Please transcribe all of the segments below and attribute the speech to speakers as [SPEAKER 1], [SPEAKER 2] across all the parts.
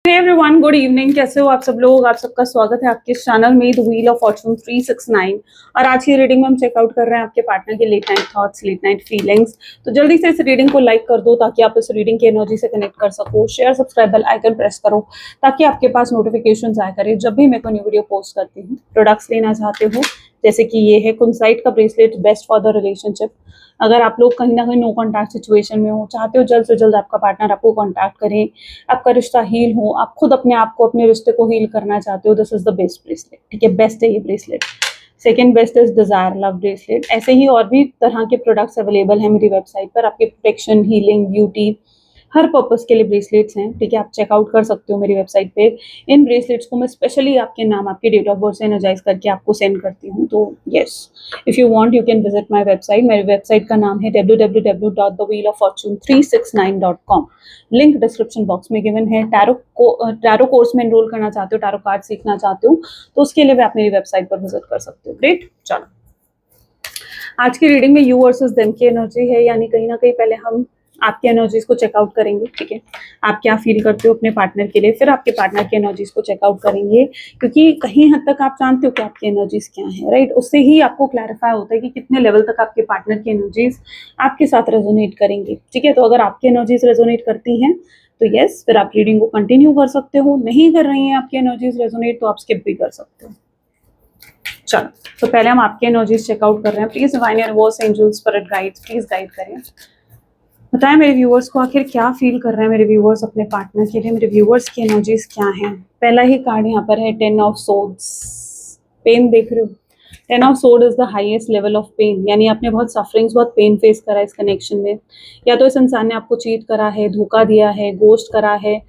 [SPEAKER 1] Hey everyone, good evening. कैसे हो आप सब लोग? आप सबका स्वागत है आपके इस चैनल में द व्हील ऑफ फॉर्चून 369। और आज की रीडिंग में हम चेकआउट कर रहे हैं आपके पार्टनर के late night thoughts, late night feelings. तो जल्दी से इस रीडिंग को लाइक कर दो ताकि आप इस रीडिंग की एनर्जी से कनेक्ट कर सको। Share, subscribe, bell icon press करो ताकि आपके पास नोटिफिकेशन आया करे जब भी मैं कोई न्यू वीडियो पोस्ट करती हूँ। प्रोडक्ट्स लेना चाहते हो जैसे कि ये है कुनसाइट का bracelet, best for the relationship. अगर आप लोग कहीं ना कहीं नो कॉन्टैक्ट सिचुएशन में हो, चाहते हो जल्द से जल्द आपका पार्टनर आपको कॉन्टैक्ट करें, आपका रिश्ता हील हो, आप खुद अपने आप को, अपने रिश्ते को हील करना चाहते हो, this is the best bracelet. ठीक है, बेस्ट है ये bracelet. Second best is desire love bracelet. ऐसे ही और भी तरह के प्रोडक्ट्स अवेलेबल हैं मेरी वेबसाइट पर आपके प्रोटेक्शन, हीलिंग, ब्यूटी, हर पर्पस के लिए ब्रेसलेट्स हैं। ठीक है, आप चेकआउट कर सकते हो मेरी वेबसाइट पे। इन ब्रेसलेट्स को मैं स्पेशली आपके नाम, आपके डेट ऑफ बर्थ से एनर्जाइज करके आपको सेंड करती हूँ। तो yes, if you want you can visit my website. मेरी वेबसाइट का नाम है www.thewheeloffortune369.com। लिंक डिस्क्रिप्शन बॉक्स में गिवन है। टैरो कोर्स में एनरोल करना चाहते हो, टैरो कार्ड सीखना चाहते हो तो उसके लिए भी आप मेरी वेबसाइट पर विजिट कर सकते हो। ग्रेट, चलो आज की रीडिंग में यू वर्सेस देम की एनर्जी है, यानी कहीं ना कहीं पहले हम आपकी एनर्जीज को चेकआउट करेंगे। ठीक है, आप क्या फील करते हो अपने पार्टनर के लिए, फिर आपके पार्टनर की एनर्जीज को चेकआउट करेंगे, क्योंकि कहीं हद तक आप जानते हो कि आपकी एनर्जीज क्या है, राइट। उससे ही आपको क्लैरिफाई होता है कि कितने लेवल तक आपके पार्टनर की एनर्जीज आपके साथ रेजोनेट करेंगे। ठीक है, तो अगर आपकी एनर्जीज रेजोनेट करती हैं तो यस, फिर आप रीडिंग को कंटिन्यू कर सकते हो। नहीं कर रही हैं आपकी एनर्जीज रेजोनेट तो आप स्किप भी कर सकते हो। चलो, तो पहले हम आपके एनर्जीज चेकआउट कर रहे हैं। Please divine universe, angels, spirit guides, please guide करें। बताएं मेरे व्यूअर्स को आखिर क्या फील कर रहे हैं मेरे व्यूअर्स अपने पार्टनर के लिए। मेरे व्यूअर्स की एनर्जीज क्या हैं? पहला ही कार्ड यहाँ पर है 10 ऑफ सोर्ड्स। पेन देख रहे हो? 10 of sword is the highest level of pain, यानी आपने बहुत सफरिंग्स, बहुत पेन फेस करा है इस कनेक्शन में। या तो इस इंसान ने आपको चीट करा है, धोखा दिया है, गोस्ट करा है।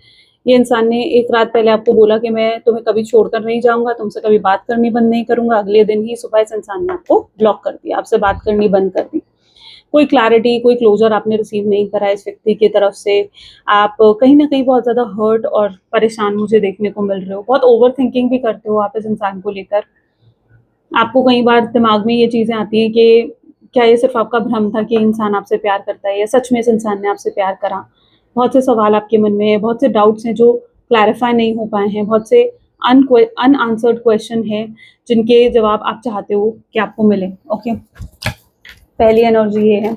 [SPEAKER 1] ये इंसान ने एक रात पहले आपको बोला कि मैं तुम्हें कभी छोड़कर नहीं जाऊंगा, तुमसे कभी बात करनी बंद नहीं करूंगा। अगले दिन ही सुबह इस इंसान ने आपको ब्लॉक कर दिया, आपसे बात करनी बंद कर दी। कोई क्लैरिटी, कोई क्लोजर आपने रिसीव नहीं करा इस व्यक्ति की तरफ से। आप कहीं ना कहीं बहुत ज्यादा हर्ट और परेशान मुझे देखने को मिल रहे हो। बहुत ओवर थिंकिंग भी करते हो आप इस इंसान को लेकर। आपको कई बार दिमाग में ये चीजें आती हैं कि क्या ये सिर्फ आपका भ्रम था कि इंसान आपसे प्यार करता है, या सच में इस इंसान ने आपसे प्यार करा। बहुत से सवाल आपके मन में है, बहुत से डाउट्स हैं जो क्लैरिफाई नहीं हो पाए हैं, बहुत से अनआंसर्ड क्वेश्चन है जिनके जवाब आप चाहते हो कि आपको मिले। ओके, पहली एनर्जी ये है।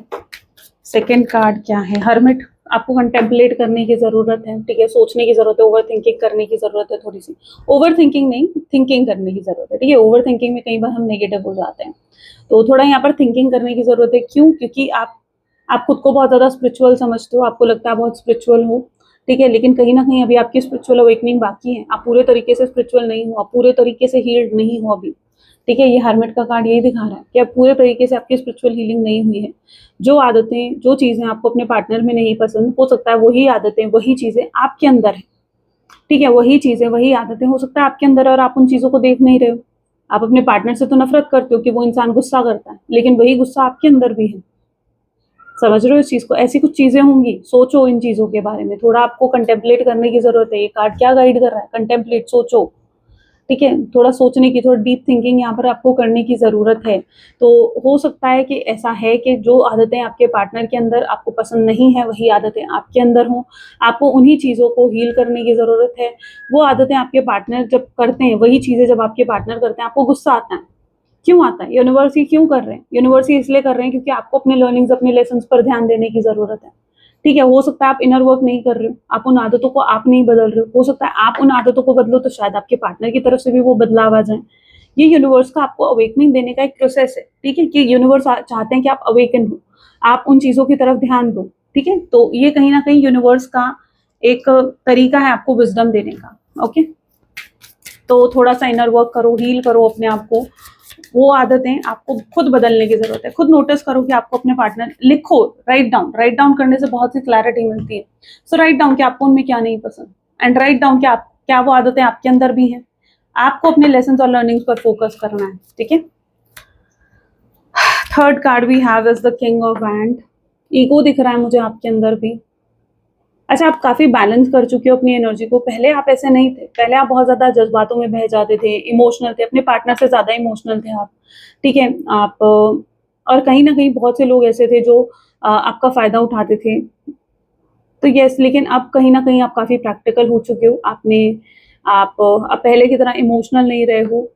[SPEAKER 1] सेकंड कार्ड क्या है? हर्मिट। आपको कंटेम्पलेट करने की जरूरत है। ठीक है, सोचने की जरूरत है, ओवर थिंकिंग करने की जरूरत है। थोड़ी सी ओवर थिंकिंग नहीं, थिंकिंग करने की जरूरत है। ठीक है, ओवर थिंकिंग में कई बार हम नेगेटिव हो जाते हैं, तो थोड़ा यहाँ पर थिंकिंग करने की जरूरत है। क्यों? क्योंकि आप खुद को बहुत ज्यादा स्पिरिचुअल समझते हो, आपको लगता है बहुत स्पिरिचुअल हो। ठीक है, लेकिन कहीं ना कहीं अभी आपकी स्पिरिचुअल अवेकनिंग बाकी है। आप पूरे तरीके से स्पिरिचुअल नहीं हो, आप पूरे तरीके से हील्ड नहीं हो अभी। ठीक है, ये हर्मिट का कार्ड यही दिखा रहा है कि अब पूरे तरीके से आपकी स्पिरिचुअल हीलिंग नहीं हुई है। जो आदतें, जो चीजें आपको अपने पार्टनर में नहीं पसंद, हो सकता है वही आदतें, वही चीजें आपके अंदर है। ठीक है, वही चीजें, वही आदतें हो सकता है आपके अंदर है और आप उन चीजों को देख नहीं रहे हो। आप अपने पार्टनर से तो नफरत करते हो कि वो इंसान गुस्सा करता है, लेकिन वही गुस्सा आपके अंदर भी है। समझ रहे हो इस चीज को? ऐसी कुछ चीजें होंगी, सोचो इन चीजों के बारे में। थोड़ा आपको कंटेम्पलेट करने की जरूरत है। ये कार्ड क्या गाइड कर रहा है? कंटेम्पलेट, सोचो। ठीक है, थोड़ा सोचने की, थोड़ा डीप थिंकिंग यहाँ पर आपको करने की ज़रूरत है। तो हो सकता है कि ऐसा है कि जो आदतें आपके पार्टनर के अंदर आपको पसंद नहीं है, वही आदतें आपके अंदर हों। आपको उन्हीं चीज़ों को हील करने की ज़रूरत है। वो आदतें आपके पार्टनर जब करते हैं, वही चीज़ें जब आपके पार्टनर करते हैं, आपको गुस्सा आता है। क्यों आता है? यूनिवर्स ही क्यों कर रहे हैं? यूनिवर्स ही इसलिए कर रहे हैं क्योंकि आपको अपने लर्निंग्स, अपने लेसन्स पर ध्यान देने की ज़रूरत है। ठीक है, हो सकता है आप इनर वर्क नहीं कर रहे हो, आप उन आदतों को आप नहीं बदल रहे हो सकता है आप उन आदतों को बदलो तो शायद आपके पार्टनर की तरफ से भी वो बदलाव आ जाए। ये यूनिवर्स का आपको अवेकनिंग देने का एक प्रोसेस है। ठीक है, कि यूनिवर्स चाहते हैं कि आप अवेकन हो, आप उन चीजों की तरफ ध्यान दो। ठीक है, तो ये कहीं ना कहीं यूनिवर्स का एक तरीका है आपको विजडम देने का। ओके, तो थोड़ा सा इनर वर्क करो, हील करो अपने आप को। वो आदतें आपको खुद बदलने की जरूरत है। खुद नोटिस करो कि आपको अपने पार्टनर, लिखो, राइट डाउन करने से बहुत सी क्लैरिटी मिलती है। सो राइट डाउन कि आपको उनमें क्या नहीं पसंद, एंड राइट डाउन कि आप क्या वो आदतें आपके अंदर भी हैं। आपको अपने लेसन और लर्निंग्स पर फोकस करना है। ठीक है, third card we have is the king of wand. Ego दिख रहा है मुझे आपके अंदर भी। अच्छा, आप काफी बैलेंस कर चुके हो अपनी एनर्जी को। पहले आप ऐसे नहीं थे, पहले आप बहुत ज्यादा जज्बातों में बह जाते थे, इमोशनल थे, अपने पार्टनर से ज्यादा इमोशनल थे आप। ठीक है, आप और कहीं ना कहीं बहुत से लोग ऐसे थे जो आपका फायदा उठाते थे। तो यस, लेकिन अब कहीं ना कहीं आप काफ़ी प्रैक्टिकल हो चुके हो। आप अब पहले की तरह इमोशनल नहीं रहे हो।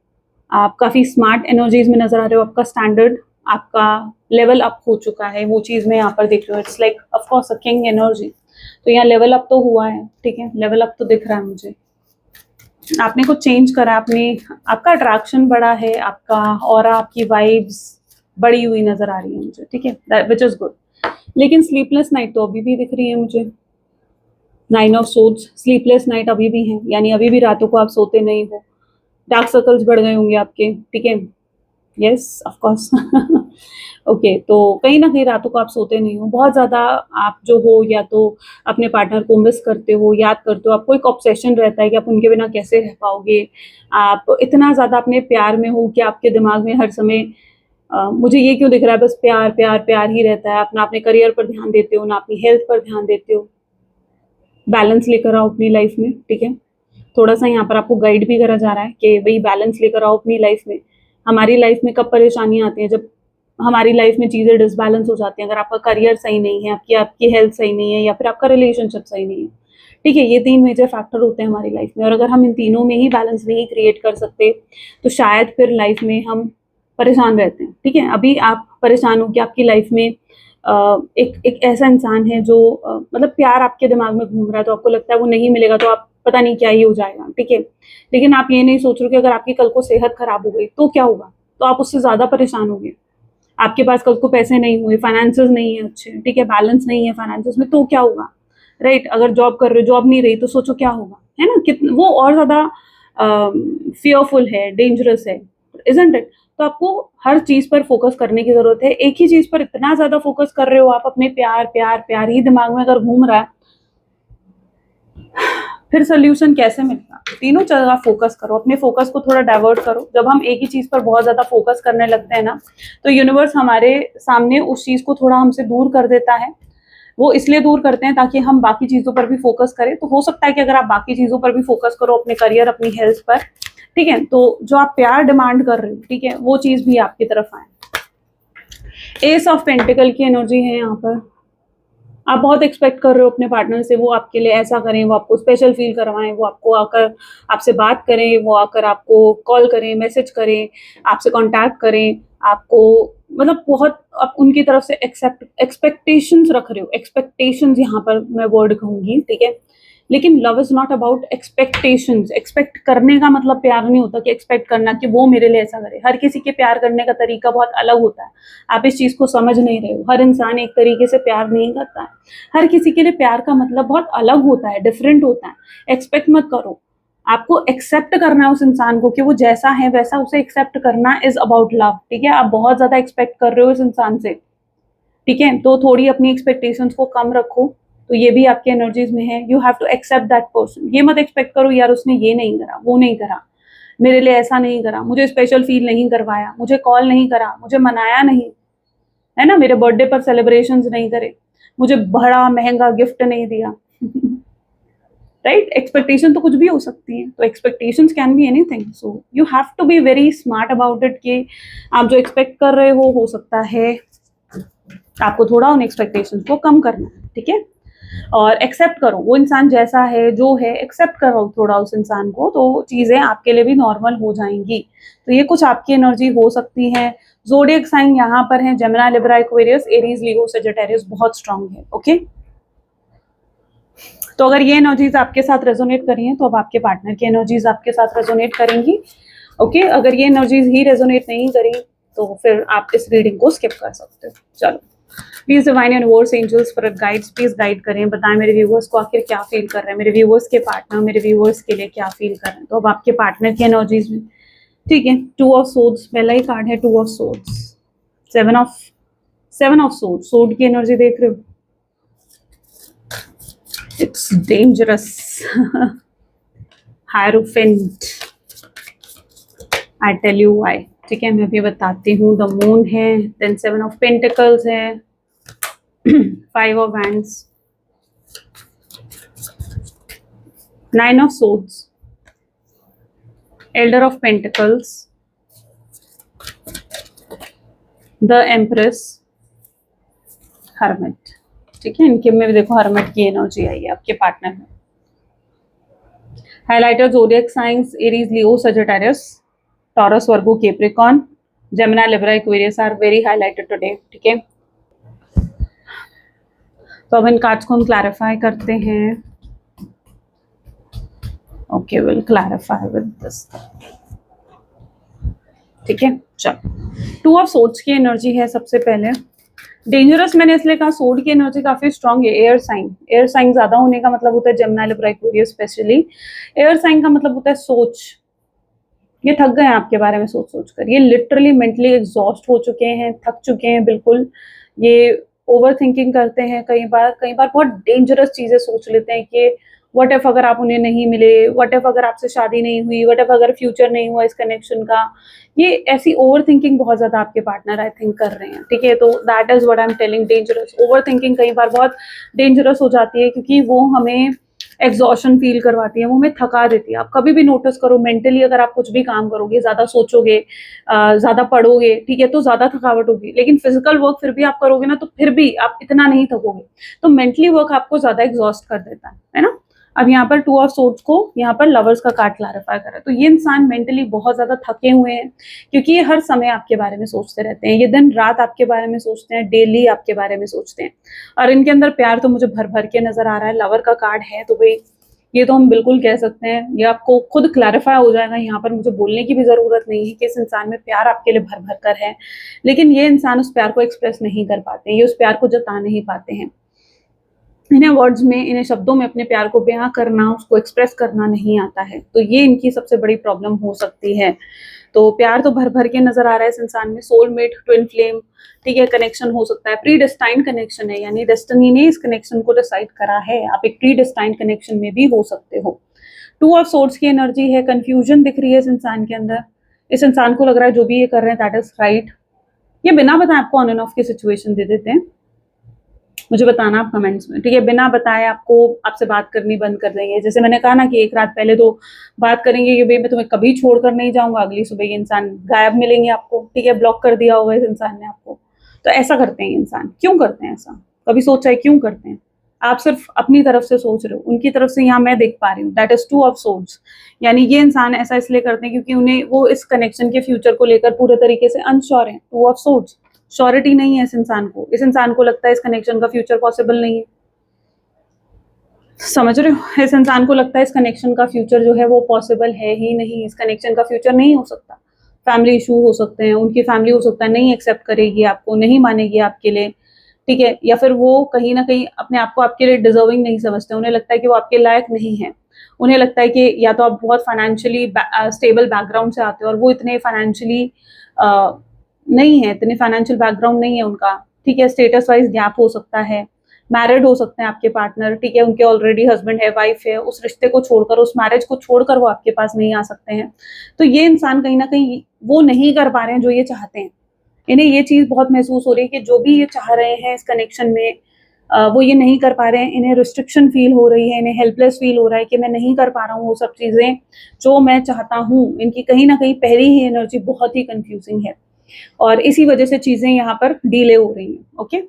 [SPEAKER 1] आप काफ़ी स्मार्ट एनर्जीज में नजर आ रहे हो। आपका स्टैंडर्ड, आपका लेवल अप हो चुका है। वो चीज़ मैं यहाँ पर देख रही हूँ। It's like of course a king energy. तो यहाँ लेवल अप तो हुआ है, ठीक है, लेवल अप तो दिख रहा है मुझे। आपने कुछ चेंज करा, आपका अट्रैक्शन बढ़ा है, आपका ऑरा, आपकी वाइब्स बढ़ी हुई नजर आ रही है मुझे, ठीक है, विच इज गुड। लेकिन स्लीपलेस नाइट तो अभी भी दिख रही है मुझे। 9 ऑफ सोर्ड्स, स्लीपलेस नाइट अभी भी है, यानी अभी भी रातों को आप सोते नहीं हो। डार्क सर्कल्स बढ़ गए होंगे आपके, ठीक है, यस ऑफ कोर्स। ओके, तो कहीं ना कहीं रातों को आप सोते नहीं हो बहुत ज़्यादा। आप जो हो या तो अपने पार्टनर को मिस करते हो, याद करते हो, आपको एक ऑब्सेशन रहता है कि आप उनके बिना कैसे रह पाओगे। आप इतना ज़्यादा अपने प्यार में हो कि आपके दिमाग में हर समय मुझे ये क्यों दिख रहा है, बस प्यार प्यार प्यार ही रहता है। आप ना अपने करियर पर ध्यान देते हो, ना अपनी हेल्थ पर ध्यान देते हो। बैलेंस लेकर आओ अपनी लाइफ में, ठीक है। थोड़ा सा यहाँ पर आपको गाइड भी करा जा रहा है कि वही बैलेंस लेकर आओ अपनी लाइफ में। हमारी लाइफ में कब परेशानियां आती हैं, जब हमारी लाइफ में चीज़ें डिसबैलेंस हो जाती हैं। अगर आपका करियर सही नहीं है, आपकी आपकी हेल्थ सही नहीं है, या फिर आपका रिलेशनशिप सही नहीं है, ठीक है, ये 3 मेजर फैक्टर होते हैं हमारी लाइफ में। और अगर हम इन तीनों में ही बैलेंस नहीं क्रिएट कर सकते तो शायद फिर लाइफ में हम परेशान रहते हैं, ठीक है। अभी आप परेशान हो कि आपकी लाइफ में एक एक ऐसा इंसान है जो मतलब प्यार आपके दिमाग में घूम रहा है, तो आपको लगता है वो नहीं मिलेगा तो आप पता नहीं क्या ही हो जाएगा, ठीक है। लेकिन आप ये नहीं सोच रहे कि अगर आपकी कल को सेहत खराब हो गई तो क्या होगा, तो आप उससे ज़्यादा परेशान होंगे। आपके पास कल को पैसे नहीं हुए, फाइनेंसेस नहीं है अच्छे, ठीक है, बैलेंस नहीं है फाइनेंसेस में, तो क्या होगा, राइट। अगर जॉब कर रहे हो, जॉब नहीं रही तो सोचो क्या होगा, है ना। कितना वो और ज़्यादा फियरफुल है, डेंजरस है, इजंट इट। तो आपको हर चीज़ पर फोकस करने की ज़रूरत है। एक ही चीज़ पर इतना ज़्यादा फोकस कर रहे हो आप, अपने प्यार प्यार प्यार ही दिमाग में अगर घूम रहा है, फिर सोल्यूशन कैसे मिलेगा। तीनों जगह फोकस करो, अपने फोकस को थोड़ा डाइवर्ट करो। जब हम एक ही चीज़ पर बहुत ज़्यादा फोकस करने लगते हैं ना, तो यूनिवर्स हमारे सामने उस चीज़ को थोड़ा हमसे दूर कर देता है। वो इसलिए दूर करते हैं ताकि हम बाकी चीज़ों पर भी फोकस करें। तो हो सकता है कि अगर आप बाकी चीज़ों पर भी फोकस करो, अपने करियर, अपनी हेल्थ पर, ठीक है, तो जो आप प्यार डिमांड कर रहे हो, ठीक है, वो चीज़ भी आपकी तरफ आए। एस ऑफ पेंटिकल की एनर्जी है यहाँ पर। आप बहुत एक्सपेक्ट कर रहे हो अपने पार्टनर से, वो आपके लिए ऐसा करें, वो आपको स्पेशल फील करवाएं, वो आपको आकर आपसे बात करें, वो आकर आपको कॉल करें, मैसेज करें, आपसे कांटेक्ट करें, आपको मतलब बहुत आप उनकी तरफ से एक्सपेक्टेशंस रख रहे हो। एक्सपेक्टेशंस यहाँ पर मैं वर्ड कहूँगी, ठीक है। लेकिन love is not about expectations. Expect करने का मतलब प्यार नहीं होता कि एक्सपेक्ट करना कि वो मेरे लिए ऐसा करे। हर किसी के प्यार करने का तरीका बहुत अलग होता है। आप इस चीज़ को समझ नहीं रहे हो। हर इंसान एक तरीके से प्यार नहीं करता है। हर किसी के लिए प्यार का मतलब बहुत अलग होता है, डिफरेंट होता है। एक्सपेक्ट मत करो, आपको एक्सेप्ट करना है उस इंसान को कि वो जैसा है वैसा उसे एक्सेप्ट करना इज अबाउट लव, ठीक है। आप बहुत ज्यादा एक्सपेक्ट कर रहे हो इस इंसान से, ठीक है, तो थोड़ी अपनी एक्सपेक्टेशंस को कम रखो। तो ये भी आपके एनर्जीज में है। You have to accept that person. ये मत एक्सपेक्ट करो यार उसने ये नहीं करा, वो नहीं करा, मेरे लिए ऐसा नहीं करा, मुझे स्पेशल फील नहीं करवाया, मुझे कॉल नहीं करा, मुझे मनाया नहीं, है ना, मेरे बर्थडे पर सेलिब्रेशंस नहीं करे, मुझे बड़ा महंगा गिफ्ट नहीं दिया। राइट, एक्सपेक्टेशन तो कुछ भी हो सकती है। तो expectations can be anything. So you have to be very smart about it कि आप जो एक्सपेक्ट कर रहे हो सकता है आपको थोड़ा उन एक्सपेक्टेशंस को कम करना है, ठीक है। और एक्सेप्ट करो वो इंसान जैसा है जो है, एक्सेप्ट करो थोड़ा उस इंसान को, तो चीज़ें आपके लिए भी नॉर्मल हो जाएंगी। तो ये कुछ आपकी एनर्जी हो सकती है। ज़ोडिएक साइन यहाँ पर है Gemini, Libra, Aquarius, Aries, LIGO, Sagittarius बहुत स्ट्रांग है, ओके। तो अगर ये एनर्जीज आपके साथ रेजोनेट करी हैं तो अब आपके पार्टनर की एनर्जीज आपके साथ रेजोनेट करेंगी, ओके। अगर ये एनर्जीज ही रेजोनेट नहीं करी तो फिर आप इस रीडिंग को स्किप कर सकते हो। चलो, please divine universe, angels, spirit guides please guide करें, बताएं मेरे व्यूवर्स को आखिर क्या फील कर रहे हैं, मेरे व्यूवर्स के पार्टनर मेरे व्यूवर्स के लिए क्या फील कर रहे हैं। तो अब आपके पार्टनर की एनर्जीज में, ठीक है, 2 ऑफ सोर्ड्स पहला ही कार्ड है, 2 of swords, 7 of sword, sword की एनर्जी देख रहे हो, it's dangerous. Hierophant, I tell you why, ठीक है, मैं अभी बताती हूँ। द मून है, देन 7 ऑफ पेंटिकल्स है, 5 of hands, 9 of swords, elder of pentacles, the empress, hermit. ठीक है, इनके में भी देखो हर्मिट की एनर्जी आई है आपके पार्टनर में। Highlighter zodiac signs Aries, Leo, Sagittarius, Taurus, Virgo, Capricorn, Gemini, Libra, Aquarius are very highlighted today. ठीक है, तो अब इन कार्ड्स को हम क्लैरिफाई करते हैं। Okay, will clarify with this. ठीक है, चलो, टू ऑफ सोर्ड्स की एनर्जी है सबसे पहले। डेंजरस मैंने इसलिए कहा, सोर्ड की एनर्जी काफी स्ट्रांग है। एयर साइन, एयर साइन ज्यादा होने का मतलब होता है Gemini, Libra, Aquarius, specially air sign का मतलब होता है सोच। ये थक गए हैं आपके बारे में सोच सोच कर, ये लिटरली मेंटली एग्जॉस्ट हो चुके हैं, थक चुके हैं बिल्कुल। ये ओवर थिंकिंग करते हैं, कई बार बहुत डेंजरस चीजें सोच लेते हैं कि व्हाट इफ अगर आप उन्हें नहीं मिले, व्हाट इफ अगर आपसे शादी नहीं हुई, व्हाट इफ अगर फ्यूचर नहीं हुआ इस कनेक्शन का। ये ऐसी ओवर थिंकिंग बहुत ज्यादा आपके पार्टनर आई थिंक कर रहे हैं। ठीक है, तो that is what I am telling, dangerous. Over thinking कई बार बहुत डेंजरस हो जाती है, क्योंकि वो हमें एग्जॉशन फील करवाती है, वो हमें थका देती है। आप कभी भी नोटिस करो, मेंटली अगर आप कुछ भी काम करोगे, ज्यादा सोचोगे, ज्यादा पढ़ोगे, ठीक है, तो ज्यादा थकावट होगी। लेकिन फिजिकल वर्क फिर भी आप करोगे ना, तो फिर भी आप इतना नहीं थकोगे। तो मेंटली वर्क आपको ज्यादा एग्जॉस्ट कर देता है ना। अब यहाँ पर टू ऑफ सोर्ड्स को यहाँ पर लवर्स का कार्ड क्लैरिफाई करा, तो ये इंसान मेंटली बहुत ज्यादा थके हुए हैं, क्योंकि ये हर समय आपके बारे में सोचते रहते हैं। ये दिन रात आपके बारे में सोचते हैं, डेली आपके बारे में सोचते हैं, और इनके अंदर प्यार तो मुझे भर भर के नजर आ रहा है। लवर का कार्ड है तो भाई ये तो हम बिल्कुल कह सकते हैं, ये आपको खुद क्लैरिफाई हो जाएगा। यहाँ पर मुझे बोलने की भी जरूरत नहीं है कि इस इंसान में प्यार आपके लिए भर भर कर है, लेकिन ये इंसान उस प्यार को एक्सप्रेस नहीं कर पाते, ये उस प्यार को जता नहीं पाते हैं। इन्हें वर्ड्स में, इन्हें शब्दों में अपने प्यार को बयां करना, उसको एक्सप्रेस करना नहीं आता है, तो ये इनकी सबसे बड़ी प्रॉब्लम हो सकती है। तो प्यार तो भर भर के नजर आ रहा है इस इंसान में, सोलमेट, ट्विन फ्लेम, ठीक है, कनेक्शन हो सकता है, प्री डेस्टाइन्ड कनेक्शन है, यानी डेस्टिनी ने इस कनेक्शन को डिसाइड करा है। आप एक प्री डेस्टाइन्ड कनेक्शन में भी हो सकते हो। टू ऑफ सोर्ड्स की एनर्जी है, कंफ्यूजन दिख रही है इस इंसान के अंदर। इस इंसान को लग रहा है जो भी ये कर रहे हैं दैट इज राइट। ये बिना बताए आपको ऑन एंड ऑफ की सिचुएशन दे देते हैं, मुझे बताना आप कमेंट्स में, ठीक है। बिना बताए आपको आपसे बात करनी बंद कर देंगे। जैसे मैंने कहा ना कि एक रात पहले तो बात करेंगे कि भाई मैं तुम्हें कभी छोड़कर नहीं जाऊंगा, अगली सुबह ये इंसान गायब मिलेंगे आपको, ठीक है, ब्लॉक कर दिया होगा इस इंसान ने आपको। तो ऐसा करते हैं इंसान, क्यों करते हैं ऐसा, कभी सोचा है क्यों करते हैं? आप सिर्फ अपनी तरफ से सोच रहे हो, उनकी तरफ से यहाँ मैं देख पा रही हूँ, that is two of swords. यानी ये इंसान ऐसा इसलिए करते हैं क्योंकि उन्हें वो इस कनेक्शन के फ्यूचर को लेकर पूरे तरीके से अनश्योर है। टू ऑफ सोर्ड्स, श्योरिटी नहीं है इस इंसान को। इस इंसान को लगता है इस कनेक्शन का फ्यूचर पॉसिबल नहीं है, समझ रहे हो? इस इंसान को लगता है इस कनेक्शन का फ्यूचर जो है वो पॉसिबल है ही नहीं, इस कनेक्शन का फ्यूचर नहीं हो सकता। फैमिली इशू हो सकते हैं, उनकी फैमिली हो सकता है नहीं एक्सेप्ट करेगी आपको, नहीं मानेगी आपके लिए, ठीक है, या फिर वो कहीं ना कहीं अपने आप को आपके लिए डिजर्विंग नहीं समझते, उन्हें लगता है कि वो आपके लायक नहीं है। उन्हें लगता है कि या तो आप बहुत फाइनेंशियली स्टेबल बैकग्राउंड से आते हो और वो इतने फाइनेंशियली नहीं है, इतने फाइनेंशियल बैकग्राउंड नहीं है उनका, ठीक है, स्टेटस वाइज गैप हो सकता है। मैरिड हो सकते हैं आपके पार्टनर, ठीक है, उनके ऑलरेडी हस्बैंड है, वाइफ है, उस रिश्ते को छोड़कर, उस मैरिज को छोड़कर वो आपके पास नहीं आ सकते हैं। तो ये इंसान कहीं ना कहीं वो नहीं कर पा रहे हैं जो ये चाहते हैं। इन्हें ये चीज बहुत महसूस हो रही है कि जो भी ये चाह रहे हैं इस कनेक्शन में वो ये नहीं कर पा रहे हैं। इन्हें रिस्ट्रिक्शन फील हो रही है, इन्हें हेल्पलेस फील हो रहा है कि मैं नहीं कर पा रहा हूँ वो सब चीजें जो मैं चाहता हूँ। इनकी कहीं ना कहीं पहली ही एनर्जी बहुत ही कंफ्यूजिंग है और इसी वजह से चीजें यहाँ पर डिले हो रही हैं। ओके,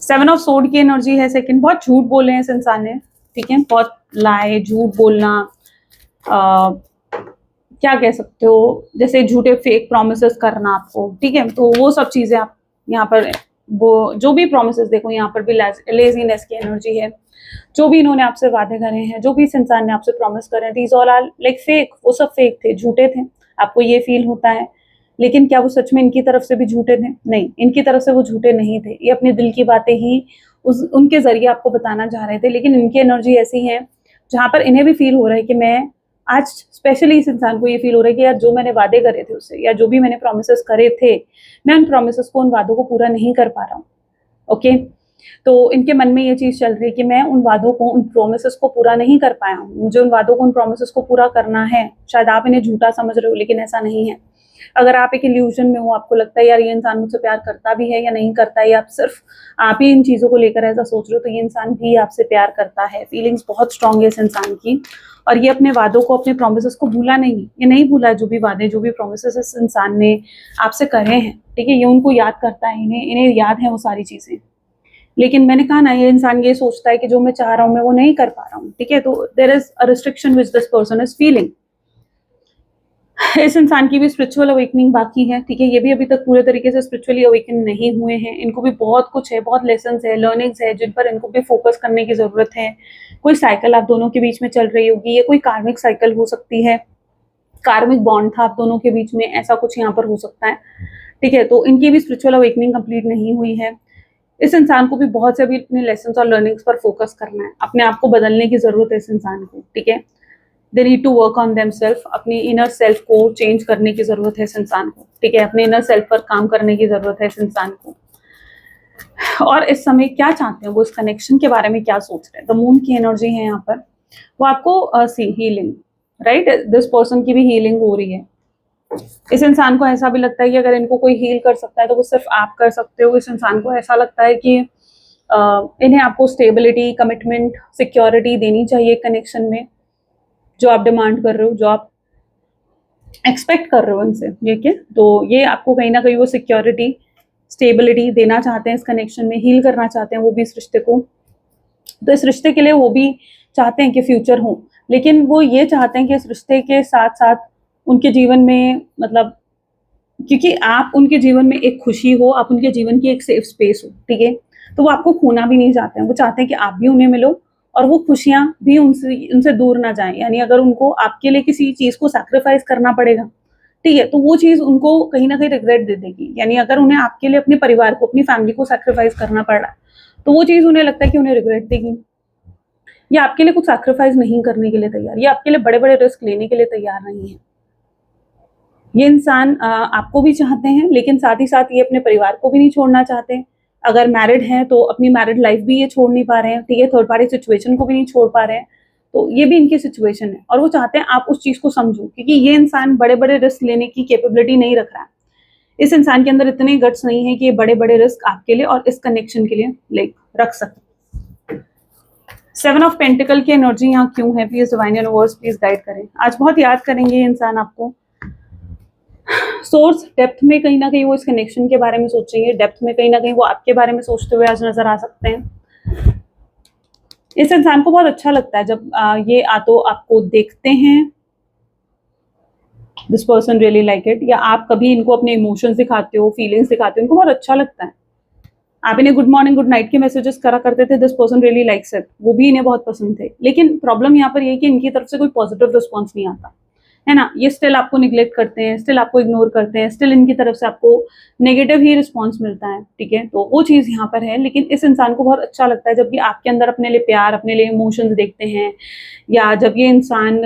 [SPEAKER 1] सेवन ऑफ सोर्ड की एनर्जी है सेकंड। बहुत झूठ बोले हैं इस इंसान ने, ठीक है, बहुत लाए, झूठ बोलना, क्या कह सकते हो, जैसे झूठे फेक प्रोमिसेस करना आपको, ठीक है, तो वो सब चीजें आप यहाँ पर, वो जो भी प्रोमिसेस, देखो यहाँ पर भी लेजीनेस की एनर्जी है। जो भी इन्होंने आपसे वादे करे हैं, जो भी इस इंसान ने आपसे प्रॉमिस करे हैं, these all are like fake, वो सब फेक थे, झूठे थे, आपको ये फील होता है। लेकिन क्या वो सच में इनकी तरफ से भी झूठे थे? नहीं, इनकी तरफ से वो झूठे नहीं थे, ये अपने दिल की बातें ही उनके जरिए आपको बताना चाह रहे थे। लेकिन इनकी एनर्जी ऐसी है जहां पर इन्हें भी फील हो रहा है कि मैं आज, स्पेशली इस इंसान को ये फील हो रहा है कि यार जो मैंने वादे करे थे उससे, या जो भी मैंने प्रोमिसेस करे थे, मैं उन प्रोमिसेस को, उन वादों को पूरा नहीं कर पा रहा हूँ। ओके, तो इनके मन में ये चीज चल रही है कि मैं उन वादों को, उन प्रोमिसेस को पूरा नहीं कर पाया हूँ, मुझे उन वादों को, उन प्रोमिसेस को पूरा करना है। शायद आप इन्हें झूठा समझ रहे हो, लेकिन ऐसा नहीं है। अगर आप एक इल्यूजन में हो, आपको लगता है यार ये इंसान मुझसे प्यार करता भी है या नहीं करता है, या आप सिर्फ आप ही इन चीजों को लेकर ऐसा सोच रहे हो, तो ये इंसान भी आपसे प्यार करता है। फीलिंग्स बहुत स्ट्रांग है इस इंसान की, और ये अपने वादों को, अपने प्रोमिसेस को भूला नहीं, ये नहीं भूला जो भी वादे, जो भी प्रोमिसेस इस इंसान ने आपसे करे हैं, ठीक है, ये उनको याद करता है, इन्हें याद है वो सारी चीजें। लेकिन मैंने कहा ना, ये इंसान ये सोचता है कि जो मैं चाह रहा हूँ मैं वो नहीं कर पा रहा हूँ, ठीक है। तो there is a restriction which this person is feeling. इस इंसान की भी स्पिरिचुअल अवेकनिंग बाकी है, ठीक है। ये भी अभी तक पूरे तरीके से स्पिरिचुअली अवेकन नहीं हुए हैं। इनको भी बहुत कुछ है, बहुत लेसन्स है, लर्निंग्स है, जिन पर इनको भी फोकस करने की जरूरत है। कोई साइकिल आप दोनों के बीच में चल रही होगी, ये कोई कार्मिक साइकिल हो सकती है, कार्मिक बॉन्ड था आप दोनों के बीच में, ऐसा कुछ यहाँ पर हो सकता है, ठीक है। तो इनकी भी स्पिरिचुअल अवेकनिंग कंप्लीट नहीं हुई है। इस इंसान को भी बहुत से अभी अपने लेसन्स और लर्निंग्स पर फोकस करना है, अपने आप को बदलने की जरूरत है इस इंसान को, ठीक है। They need to work on them self, अपनी इनर सेल्फ को चेंज करने की जरूरत है इस इंसान को, ठीक है। अपने इनर सेल्फ पर काम करने की जरूरत है इस इंसान को। और इस समय क्या चाहते हैं वो, इस कनेक्शन के बारे में क्या सोच रहे हैं। द मून की एनर्जी है यहाँ पर, वो आपको सी हीलिंग, राइट, दिस पर्सन की भी हीलिंग हो रही है। इस इंसान को ऐसा भी लगता है कि अगर इनको कोई हील कर सकता है तो वो सिर्फ आप कर सकते हो। इस इंसान को ऐसा लगता है कि इन्हें आपको स्टेबिलिटी, कमिटमेंट, सिक्योरिटी देनी चाहिए कनेक्शन में, जो आप डिमांड कर रहे हो, जो आप एक्सपेक्ट कर रहे हो इनसे, ठीक है। तो ये आपको कहीं ना कहीं वो सिक्योरिटी, स्टेबिलिटी देना चाहते हैं इस कनेक्शन में, हील करना चाहते हैं वो भी इस रिश्ते को। तो इस रिश्ते के लिए वो भी चाहते हैं कि फ्यूचर हो, लेकिन वो ये चाहते हैं कि इस रिश्ते के साथ साथ उनके जीवन में, मतलब क्योंकि आप उनके जीवन में एक खुशी हो, आप उनके जीवन की एक सेफ स्पेस हो, ठीक है। तो वो आपको खोना भी नहीं चाहते हैं, वो चाहते हैं कि आप भी उन्हें मिलो और वो खुशियां भी उनसे उनसे दूर ना जाएं। यानी अगर उनको आपके लिए किसी चीज को सैक्रिफाइस करना पड़ेगा, ठीक है, तो वो चीज उनको कहीं ना कहीं रिग्रेट दे देगी। यानी अगर उन्हें आपके लिए अपने परिवार को, अपनी फैमिली को सैक्रिफाइस करना पड़ रहा है, तो वो चीज उन्हें लगता है कि उन्हें रिग्रेट देगी। या आपके लिए कुछ सैक्रिफाइस नहीं करने के लिए तैयार, या आपके लिए बड़े बड़े रिस्क लेने के लिए तैयार नहीं है। ये इंसान आपको भी चाहते हैं, लेकिन साथ ही साथ ये अपने परिवार को भी नहीं छोड़ना चाहते। अगर मैरिड हैं तो अपनी मैरिड लाइफ भी ये छोड़ नहीं पा रहे हैं, ठीक है। थर्ड पार्टी सिचुएशन को भी नहीं छोड़ पा रहे हैं। तो ये भी इनकी सिचुएशन है और वो चाहते हैं आप उस चीज को समझो, क्योंकि ये इंसान बड़े बड़े रिस्क लेने की कैपेबिलिटी नहीं रख रहा है। इस इंसान के अंदर इतने गट्स नहीं है कि ये बड़े बड़े रिस्क आपके लिए और इस कनेक्शन के लिए लाइक रख सके। 7 ऑफ पेंटिकल की एनर्जी यहाँ क्यों है, please divine universe please guide करें। आज बहुत याद करेंगे ये इंसान आपको। सोर्स डेप्थ में कहीं ना कहीं वो इस कनेक्शन के बारे में सोचेंगे, डेप्थ में कहीं ना कहीं वो आपके बारे में सोचते हुए आज नजर आ सकते हैं। इस इंसान को बहुत अच्छा लगता है जब ये तो आपको देखते हैं, this person really like it, या आप कभी इनको अपने इमोशंस दिखाते हो, फीलिंग्स दिखाते हो, इनको बहुत अच्छा लगता है। आप इन्हें गुड मॉर्निंग, गुड नाइट के मैसेजेस करा करते थे, this person really likes it, वो भी इन्हें बहुत पसंद थे। लेकिन प्रॉब्लम यहाँ पर ये है कि इनकी तरफ से कोई पॉजिटिव रिस्पॉन्स नहीं आता है ना। ये स्टिल आपको निग्लेक्ट करते हैं, स्टिल आपको इग्नोर करते हैं, स्टिल इनकी तरफ से आपको नेगेटिव ही रिस्पॉन्स मिलता है, ठीक है। तो वो चीज़ यहाँ पर है। लेकिन इस इंसान को बहुत अच्छा लगता है जब ये आपके अंदर अपने लिए प्यार, अपने लिए इमोशंस देखते हैं, या जब ये इंसान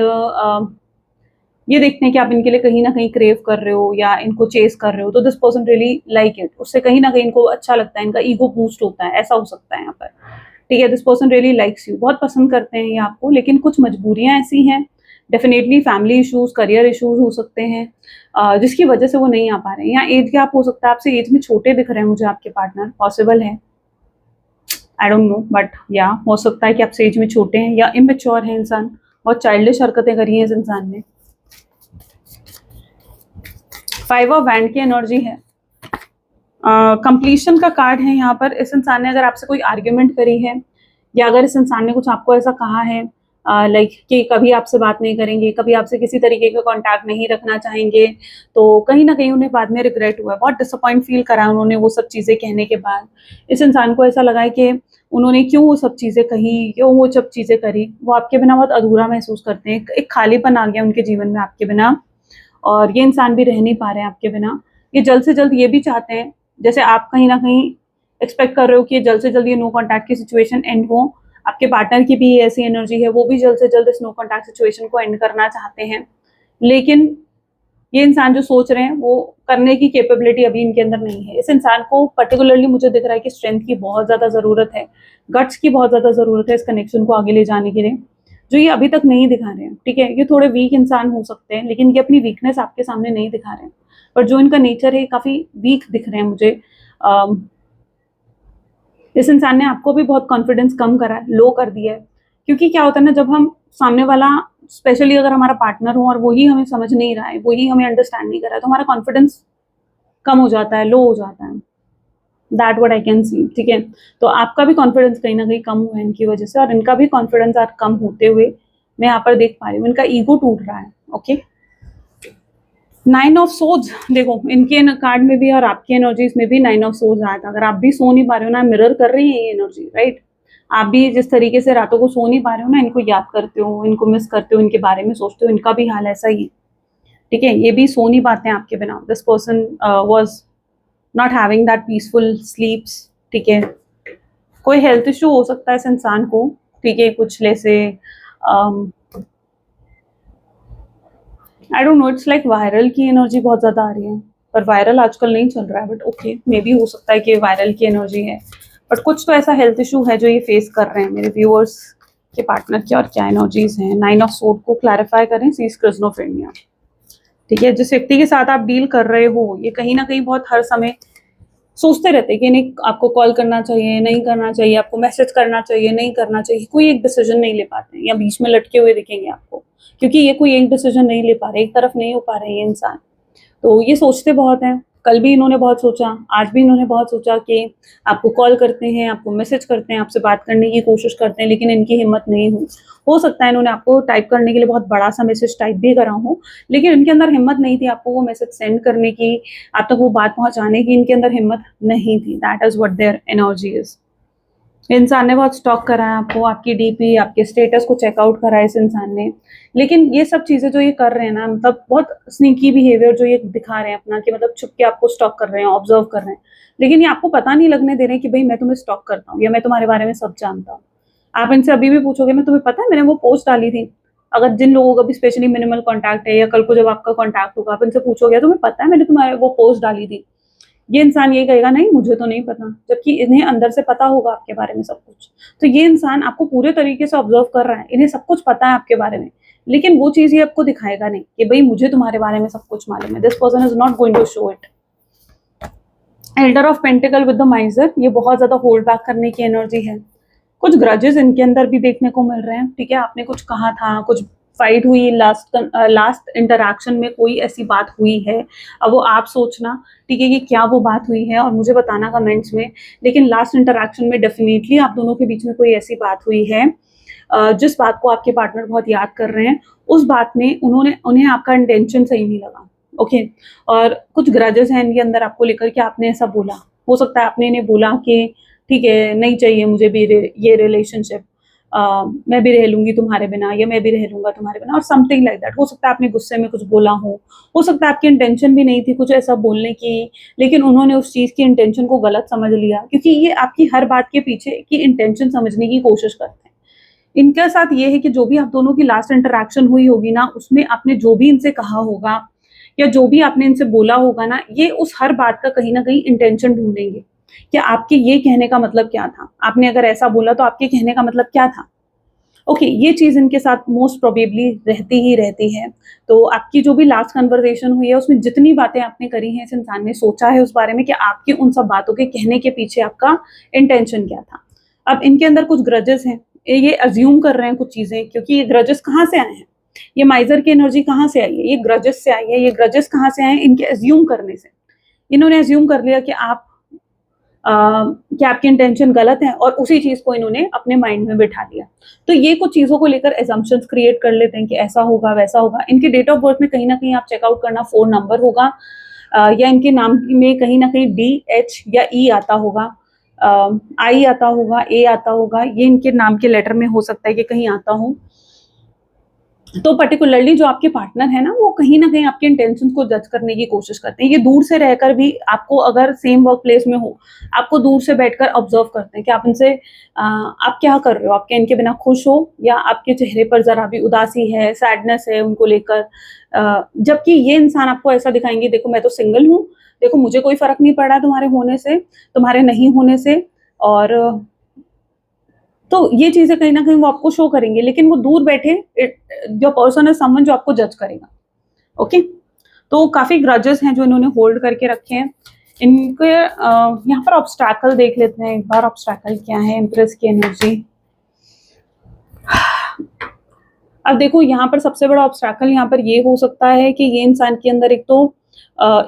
[SPEAKER 1] ये देखते हैं कि आप इनके लिए कहीं ना कहीं क्रेव कर रहे हो या इनको चेस कर रहे हो, तो this person really like it. उससे कहीं ना कहीं इनको अच्छा लगता है, इनका ईगो बूस्ट होता है, ऐसा हो सकता है यहाँ पर, ठीक है। This person really likes you, बहुत पसंद करते हैं ये आपको, लेकिन कुछ मजबूरियां ऐसी हैं, definitely family issues, career issues हो सकते हैं जिसकी वजह से वो नहीं आ पा रहे हैं। या एज गैप हो सकता है, आपसे एज में छोटे दिख रहे हैं मुझे आपके पार्टनर, पॉसिबल है, आई डोंट नो, बट या हो सकता है कि आपसे एज में छोटे हैं या इमेच्योर है इंसान, और चाइल्डिश हरकतें करी हैं इस इंसान ने। 5 ऑफ वैंड की एनर्जी है, कंप्लीशन का कार्ड है यहाँ पर। इस इंसान ने अगर आपसे कोई आर्ग्यूमेंट करी है, या अगर इस इंसान ने कुछ आपको ऐसा कहा है लाइक कि कभी आपसे बात नहीं करेंगे, कभी आपसे किसी तरीके का कांटेक्ट नहीं रखना चाहेंगे, तो कहीं ना कहीं उन्हें बाद में रिग्रेट हुआ है, बहुत डिसअपॉइंट फील करा है उन्होंने वो सब चीज़ें कहने के बाद। इस इंसान को ऐसा लगा है कि उन्होंने क्यों वो सब चीज़ें कही, क्यों वो सब चीज़ें करी, वो आपके बिना बहुत अधूरा महसूस करते हैं, एक खालीपन आ गया उनके जीवन में आपके बिना, और ये इंसान भी रह नहीं पा रहे हैं आपके बिना। ये जल्द से जल्द ये भी चाहते हैं, जैसे आप कहीं ना कहीं एक्सपेक्ट कर रहे हो कि जल्द से जल्द ये नो कॉन्टैक्ट की सिचुएशन एंड हो, आपके पार्टनर की भी ऐसी एनर्जी है, वो भी जल्द से जल्द इस नो कॉन्टैक्ट सिचुएशन को एंड करना चाहते हैं। लेकिन ये इंसान जो सोच रहे हैं वो करने की कैपेबिलिटी अभी इनके अंदर नहीं है। इस इंसान को पर्टिकुलरली मुझे दिख रहा है कि स्ट्रेंथ की बहुत ज़्यादा ज़रूरत है, गट्स की बहुत ज़्यादा ज़रूरत है इस कनेक्शन को आगे ले जाने के लिए, जो ये अभी तक नहीं दिखा रहे हैं, ठीक है। ये थोड़े वीक इंसान हो सकते हैं, लेकिन ये अपनी वीकनेस आपके सामने नहीं दिखा रहे हैं, पर जो इनका नेचर है काफ़ी वीक दिख रहे हैं मुझे। इस इंसान ने आपको भी बहुत कॉन्फिडेंस कम करा है, लो कर दिया है, क्योंकि क्या होता है ना, जब हम सामने वाला, स्पेशली अगर हमारा पार्टनर हो और वही हमें समझ नहीं रहा है, वही हमें अंडरस्टैंड नहीं कर रहा है, तो हमारा कॉन्फिडेंस कम हो जाता है, लो हो जाता है। That what I can see, ठीक है। तो आपका भी कॉन्फिडेंस कहीं ना कहीं कम हुआ है इनकी वजह से, और इनका भी कॉन्फिडेंस आज कम होते हुए मैं यहाँ पर देख पा रही हूँ, इनका ईगो टूट रहा है। ओके, 9 ऑफ सोर्ड्स, देखो इनके कार्ड में भी और आपकी एनर्जीज में भी 9 ऑफ सोर्ड्स आया था। अगर आप भी सो नहीं पा रहे हो ना, मिरर कर रही है ये एनर्जी, राइट। आप भी जिस तरीके से रातों को सो नहीं पा रहे हो ना, इनको याद करते हो, इनको मिस करते हो, इनके बारे में सोचते हो, इनका भी हाल ऐसा ही है, ठीक है। ये भी सो नहीं पाते हैं आपके बिना। This person was not having that peaceful स्लीप्स, ठीक है। कोई हेल्थ इशू हो सकता है इस इंसान को, ठीक है, कुछ जैसे I don't know, it's like viral की एनर्जी बहुत ज्यादा आ रही है, पर वायरल आजकल नहीं चल रहा है, बट ओके, मे बी हो सकता है कि वायरल की एनर्जी है, बट कुछ तो ऐसा हेल्थ इशू है जो ये फेस कर रहे हैं मेरे व्यूअर्स के पार्टनर की। और क्या एनर्जीज हैं 9 ऑफ सोर्ड को क्लैरिफाई करें, सी स्किज़ोफ्रेनिया, ठीक है। जिस व्यक्ति के साथ आप डील कर रहे हो ये कहीं ना कहीं बहुत हर समय सोचते रहते हैं कि नहीं आपको कॉल करना चाहिए, नहीं करना चाहिए, आपको मैसेज करना चाहिए, नहीं करना चाहिए, कोई एक डिसीजन नहीं ले पाते, या बीच में लटके हुए दिखेंगे आपको, क्योंकि ये कोई एक डिसीजन नहीं ले पा रहे, एक तरफ नहीं हो पा रहे ये इंसान। तो ये सोचते बहुत हैं, कल भी इन्होंने बहुत सोचा, आज भी इन्होंने बहुत सोचा कि आपको कॉल करते हैं, आपको मैसेज करते हैं, आपसे बात करने की कोशिश करते हैं, लेकिन इनकी हिम्मत नहीं हुई। हो सकता है इन्होंने आपको टाइप करने के लिए बहुत बड़ा सा मैसेज टाइप भी करा हो, लेकिन इनके अंदर हिम्मत नहीं थी आपको वो मैसेज सेंड करने की, आप तक वो बात पहुंचाने की इनके अंदर हिम्मत नहीं थी। That is what their energy is. इंसान ने बहुत स्टॉक करा है आपको, आपकी डीपी, आपके स्टेटस को चेकआउट करा है इस इंसान ने, लेकिन ये सब चीजें जो ये कर रहे हैं ना, मतलब बहुत स्नीकी बिहेवियर जो ये दिखा रहे हैं अपना, कि मतलब छुप के आपको स्टॉक कर रहे हैं, ऑब्जर्व कर रहे हैं, लेकिन ये आपको पता नहीं लगने दे रहे हैं कि भाई मैं तुम्हें स्टॉक करता हूँ या मैं तुम्हारे बारे में सब जानता हूँ। आप इनसे अभी भी पूछोगे मैं तुम्हें पता है मैंने वो पोस्ट डाली थी, अगर जिन लोगों का भी स्पेशली मिनिमल कॉन्टैक्ट है, या कल को जब आपका कॉन्टैक्ट होगा आप इनसे पूछोगे तुम्हें पता है मैंने तुम्हारे वो पोस्ट डाली थी, ये इंसान ये कहेगा नहीं मुझे तो नहीं पता, जबकि इन्हें अंदर से पता होगा आपके बारे में सब कुछ। तो ये इंसान आपको पूरे तरीके से ऑब्जर्व कर रहा है, इन्हें सब कुछ पता है आपके बारे में, लेकिन वो चीज ये आपको दिखाएगा नहीं कि भाई मुझे तुम्हारे बारे में सब कुछ मालूम है। This person is not going to show it. Elder of pentacle with the miser, ये बहुत ज्यादा होल्ड बैक करने की एनर्जी है, कुछ ग्रजेस इनके अंदर भी देखने को मिल रहे हैं, ठीक है। आपने कुछ कहा था, कुछ फाइट हुई, लास्ट इंटरैक्शन में कोई ऐसी बात हुई है, अब वो आप सोचना, ठीक है, कि क्या वो बात हुई है और मुझे बताना कमेंट्स में, लेकिन लास्ट इंटरैक्शन में डेफिनेटली आप दोनों के बीच में कोई ऐसी बात हुई है जिस बात को आपके पार्टनर बहुत याद कर रहे हैं, उस बात में उन्हें आपका इंटेंशन सही नहीं लगा, ओके। और कुछ ग्रजेस हैं इनके अंदर आपको लेकर कि आपने ऐसा बोला, हो सकता है आपने इन्हें बोला कि ठीक है नहीं चाहिए मुझे भी ये रिलेशनशिप, मैं भी रह लूंगी तुम्हारे बिना, या मैं भी रह लूंगा तुम्हारे बिना, और समथिंग लाइक दैट। हो सकता है आपने गुस्से में कुछ बोला हो सकता है आपकी इंटेंशन भी नहीं थी कुछ ऐसा बोलने की, लेकिन उन्होंने उस चीज की इंटेंशन को गलत समझ लिया, क्योंकि ये आपकी हर बात के पीछे की इंटेंशन समझने की कोशिश करते हैं। इनके साथ ये है कि जो भी आप दोनों की लास्ट इंटरेक्शन हुई होगी ना, उसमें आपने जो भी इनसे कहा होगा या जो भी आपने इनसे बोला होगा ना, ये उस हर बात का कहीं ना कहीं इंटेंशन ढूंढेंगे कि आपके ये कहने का मतलब क्या था, आपने अगर ऐसा बोला तो आपके कहने का मतलब क्या था। ओके, ये चीज इनके साथ मोस्ट प्रोबेबली रहती ही रहती है। तो आपकी जो भी लास्ट कन्वर्सेशन हुई है उसमें जितनी बातें आपने करी हैं, इस इंसान ने सोचा है उस बारे में कि आपकी उन सब बातों के कहने के पीछे आपका इंटेंशन क्या था। अब इनके अंदर कुछ ग्रजेस हैं, ये अज्यूम कर रहे हैं कुछ चीजें, क्योंकि ये ग्रजेस कहाँ से आए हैं, ये माइजर की एनर्जी कहाँ से आई है, ये ग्रजेस से आई है। ये ग्रजेस कहाँ से आए हैं, इनके अज्यूम करने से। इन्होंने अज्यूम कर लिया कि कि आपकी इंटेंशन गलत है, और उसी चीज को इन्होंने अपने माइंड में बिठा लिया। तो ये कुछ चीजों को लेकर एजम्पशंस क्रिएट कर लेते हैं कि ऐसा होगा वैसा होगा। इनके डेट ऑफ बर्थ में कहीं ना कहीं आप चेकआउट करना 4 नंबर होगा, या इनके नाम में कहीं ना कहीं DH या E आता होगा, I आता होगा, A आता होगा, ये इनके नाम के लेटर में हो सकता है कि कहीं आता हो। तो पर्टिकुलरली जो आपके पार्टनर है ना, वो कहीं ना कहीं आपके इंटेंशंस को जज करने की कोशिश करते हैं। ये दूर से रहकर भी आपको, अगर सेम वर्क प्लेस में हो, आपको दूर से बैठकर ऑब्जर्व करते हैं कि आप इनसे आप क्या कर रहे हो, आपके इनके बिना खुश हो, या आपके चेहरे पर जरा भी उदासी है, सैडनेस है उनको लेकर। जबकि ये इंसान आपको ऐसा दिखाएंगे, देखो मैं तो सिंगल हूँ, देखो मुझे कोई फर्क नहीं पड़ा तुम्हारे होने से, तुम्हारे नहीं होने से, और तो ये चीजें कहीं ना कहीं वो आपको शो करेंगे, लेकिन वो दूर बैठे जो पर्सन है समवन जो आपको जज करेगा, ओके। तो काफी ग्रजेस हैं जो इन्होंने होल्ड करके रखे हैं। इनके यहाँ पर ऑब्स्टैकल देख लेते हैं एक बार, ऑब्स्टैकल क्या है एम्प्रेस की एनर्जी। अब देखो यहाँ पर सबसे बड़ा ऑब्स्टैकल यहाँ पर ये हो सकता है कि ये इंसान के अंदर एक तो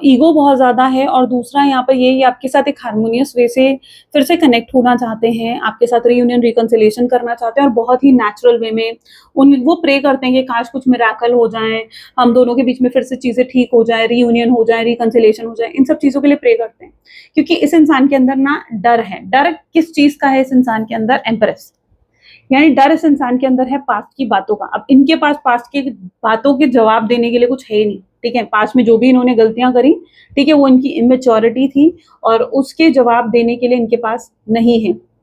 [SPEAKER 1] ईगो बहुत ज़्यादा है, और दूसरा यहाँ पर ये आपके साथ एक हार्मोनियस वे से फिर से कनेक्ट होना चाहते हैं, आपके साथ रीयूनियन रिकंसिलिएशन करना चाहते हैं, और बहुत ही नेचुरल वे में वो प्रे करते हैं कि काश कुछ मिरेकल हो जाए, हम दोनों के बीच में फिर से चीज़ें ठीक हो जाए, रीयूनियन हो जाए, रिकंसिलिएशन हो जाए, इन सब चीज़ों के लिए प्रे करते हैं। क्योंकि इस इंसान के अंदर ना डर है। डर किस चीज़ का है इस इंसान के अंदर? एम्प्रेस। यानी डर इस इंसान के अंदर है पास्ट की बातों का। अब इनके पास पास्ट की बातों के जवाब देने के लिए कुछ है ही नहीं, ठीक है? पास्ट में जो भी इन्होंने गलतियां करी, ठीक है, वो इनकी इमेच्योरिटी थी, और उसके जवाब देने के लिए इनके पास